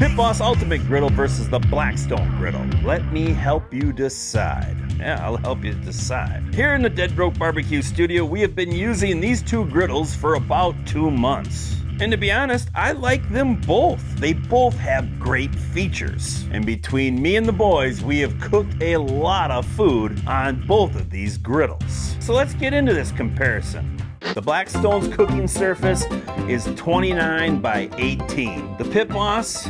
Pit Boss Ultimate Griddle versus the Blackstone Griddle. Let me help you decide. Yeah, I'll help you decide. Here in the Dead Broke Barbecue studio, we have been using these two griddles for about 2 months. And to be honest, I like them both. They both have great features. And between me and the boys, we have cooked a lot of food on both of these griddles. So let's get into this comparison. The Blackstone's cooking surface is 29 by 18. The Pit Boss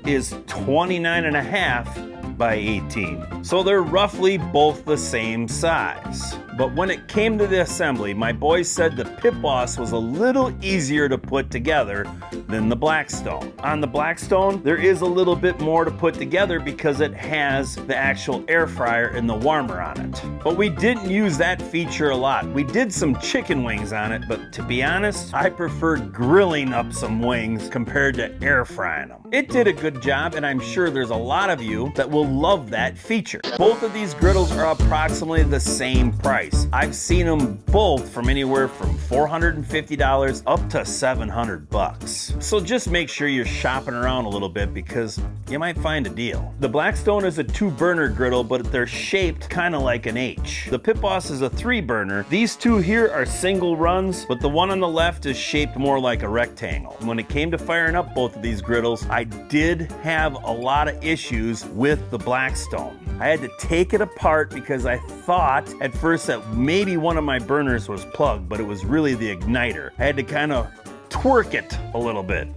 is 29.5 by 18. So they're roughly both the same size. But when it came to the assembly, my boys said the Pit Boss was a little easier to put together than the Blackstone. On the Blackstone, there is a little bit more to put together because it has the actual air fryer and the warmer on it. But we didn't use that feature a lot. We did some chicken wings on it, but to be honest, I prefer grilling up some wings compared to air frying them. It did a good job, and I'm sure there's a lot of you that will love that feature. Both of these griddles are approximately the same price. I've seen them both from anywhere from $450 up to $700. So just make sure you're shopping around a little bit because you might find a deal. The Blackstone is a 2-burner griddle, but they're shaped kind of like an H. The Pit Boss is a 3-burner. These two here are single runs, but the one on the left is shaped more like a rectangle. When it came to firing up both of these griddles, I did have a lot of issues with the Blackstone. I had to take it apart because I thought at first that maybe one of my burners was plugged, but it was really the igniter. I had to kind of twerk it a little bit.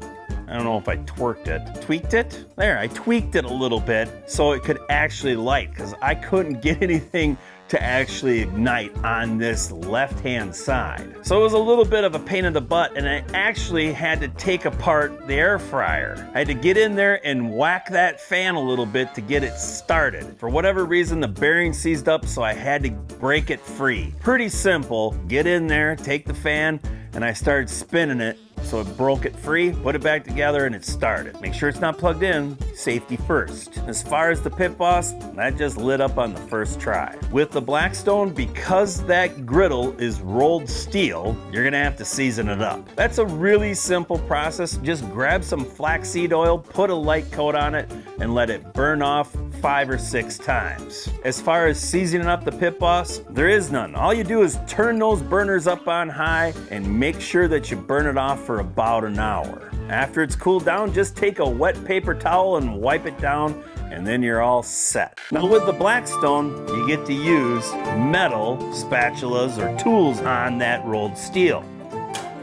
I don't know if I twerked it. Tweaked it? There, I tweaked it a little bit so it could actually light because I couldn't get anything to actually ignite on this left-hand side. So it was a little bit of a pain in the butt, and I actually had to take apart the air fryer. I had to get in there and whack that fan a little bit to get it started. For whatever reason, the bearing seized up, so I had to break it free. Pretty simple. Get in there, take the fan, and I started spinning it. So it broke it free, put it back together, and it started. Make sure it's not plugged in, safety first. As far as the Pit Boss, that just lit up on the first try. With the Blackstone, because that griddle is rolled steel, you're gonna have to season it up. That's a really simple process. Just grab some flaxseed oil, put a light coat on it, and let it burn off 5 or 6 times. As far as seasoning up the Pit Boss, there is none. All you do is turn those burners up on high and make sure that you burn it off for about an hour. After it's cooled down, just take a wet paper towel and wipe it down, and then you're all set. Now with the Blackstone, you get to use metal spatulas or tools on that rolled steel.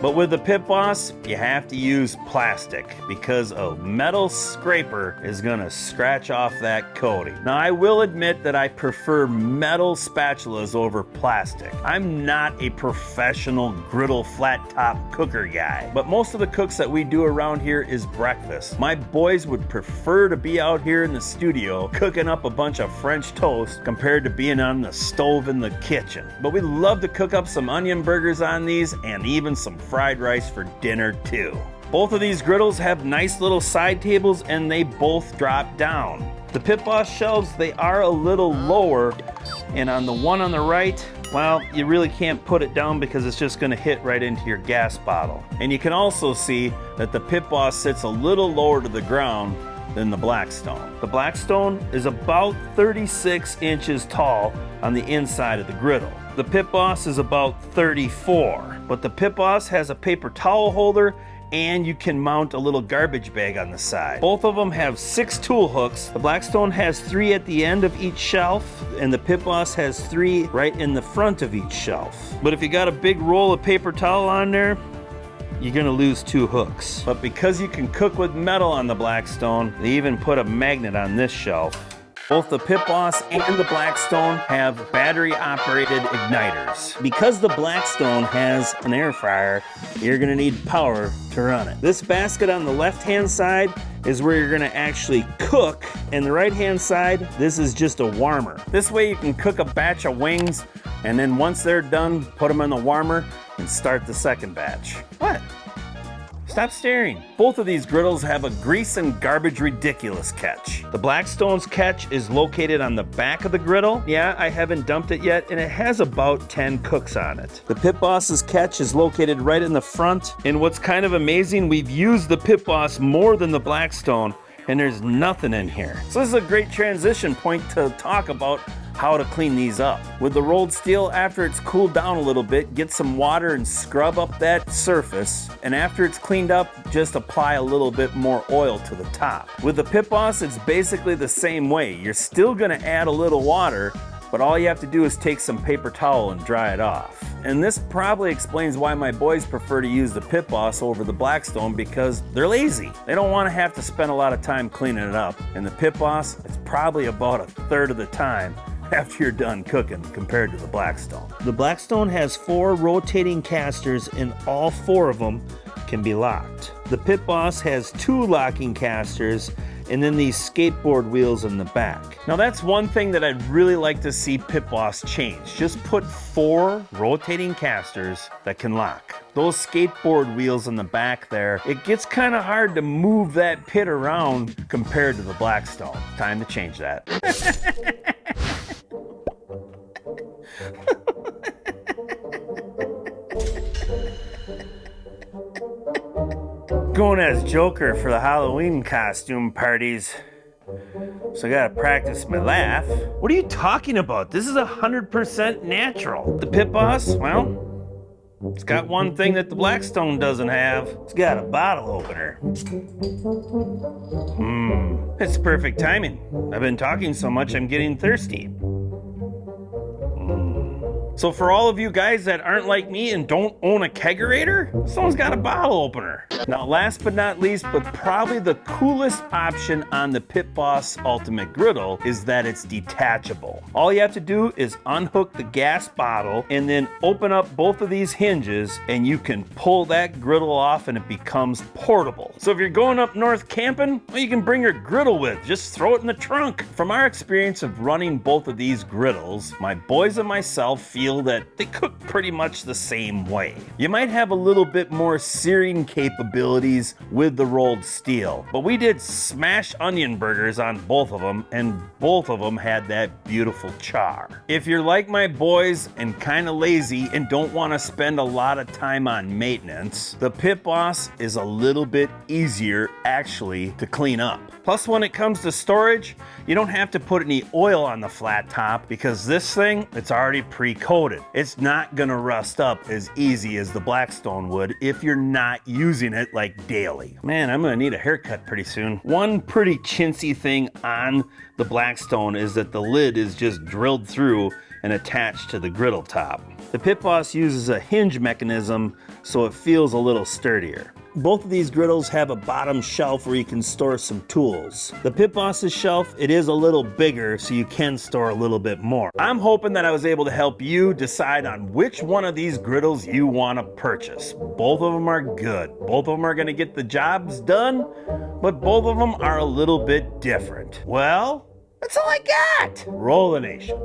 But with the Pit Boss, you have to use plastic because a metal scraper is gonna scratch off that coating. Now I will admit that I prefer metal spatulas over plastic. I'm not a professional griddle flat top cooker guy, but most of the cooks that we do around here is breakfast. My boys would prefer to be out here in the studio cooking up a bunch of French toast compared to being on the stove in the kitchen. But we love to cook up some onion burgers on these and even some fried rice for dinner too. Both of these griddles have nice little side tables and they both drop down. The Pit Boss shelves, they are a little lower, and on the one on the right, well, you really can't put it down because it's just gonna hit right into your gas bottle. And you can also see that the Pit Boss sits a little lower to the ground than the Blackstone. The Blackstone is about 36 inches tall on the inside of the griddle. The Pit Boss is about 34, but the Pit Boss has a paper towel holder and you can mount a little garbage bag on the side. Both of them have 6 tool hooks. The Blackstone has 3 at the end of each shelf, and the Pit Boss has 3 right in the front of each shelf. But if you got a big roll of paper towel on there, you're gonna lose 2 hooks. But because you can cook with metal on the Blackstone, they even put a magnet on this shelf. Both the Pit Boss and the Blackstone have battery-operated igniters. Because the Blackstone has an air fryer, you're gonna need power to run it. This basket on the left-hand side is where you're gonna actually cook, and the right-hand side, this is just a warmer. This way you can cook a batch of wings, and then once they're done, put them in the warmer and start the second batch. What? Stop staring. Both of these griddles have a grease and garbage ridiculous catch. The Blackstone's catch is located on the back of the griddle. Yeah, I haven't dumped it yet, and it has about 10 cooks on it. The Pit Boss's catch is located right in the front, and what's kind of amazing, we've used the Pit Boss more than the Blackstone, and there's nothing in here. So this is a great transition point to talk about how to clean these up. With the rolled steel, after it's cooled down a little bit, get some water and scrub up that surface. And after it's cleaned up, just apply a little bit more oil to the top. With the pit boss, it's basically the same way. You're still gonna add a little water, but all you have to do is take some paper towel and dry it off. And this probably explains why my boys prefer to use the pit boss over the Blackstone, because they're lazy. They don't want to have to spend a lot of time cleaning it up. And the pit boss, it's probably about a third of the time after you're done cooking compared to the Blackstone. The Blackstone has 4 rotating casters and all 4 of them can be locked. The pit boss has 2 locking casters and then these skateboard wheels in the back. Now that's one thing that I'd really like to see pit boss change. Just put 4 rotating casters that can lock. Those skateboard wheels in the back there, it gets kind of hard to move that pit around compared to the Blackstone. Time to change that. Going as Joker for the Halloween costume parties, so I gotta practice my laugh. What are you talking about? This is 100% natural. The pit boss, well, it's got one thing that the Blackstone doesn't have. It's got a bottle opener. It's perfect timing. I've been talking so much I'm getting thirsty. So for all of you guys that aren't like me and don't own a kegerator, someone's got a bottle opener. Now last but not least, but probably the coolest option on the Pit Boss Ultimate Griddle is that it's detachable. All you have to do is unhook the gas bottle and then open up both of these hinges and you can pull that griddle off and it becomes portable. So if you're going up north camping, well, you can bring your griddle with, just throw it in the trunk. From our experience of running both of these griddles, my boys and myself feel that they cook pretty much the same way. You might have a little bit more searing capabilities with the rolled steel, but we did smash onion burgers on both of them, and both of them had that beautiful char. If you're like my boys and kind of lazy and don't want to spend a lot of time on maintenance, the Pit Boss is a little bit easier actually to clean up. Plus, when it comes to storage, you don't have to put any oil on the flat top because this thing, it's already pre-coated. It's not gonna rust up as easy as the Blackstone would if you're not using it like daily. Man, I'm gonna need a haircut pretty soon. One pretty chintzy thing on the Blackstone is that the lid is just drilled through and attached to the griddle top. The Pit Boss uses a hinge mechanism so it feels a little sturdier. Both of these griddles have a bottom shelf where you can store some tools. The Pit Boss's shelf, it is a little bigger so you can store a little bit more. I'm hoping that I was able to help you decide on which one of these griddles you want to purchase. Both of them are good. Both of them are going to get the jobs done, but both of them are a little bit different. Well, that's all I got. Roll the nation.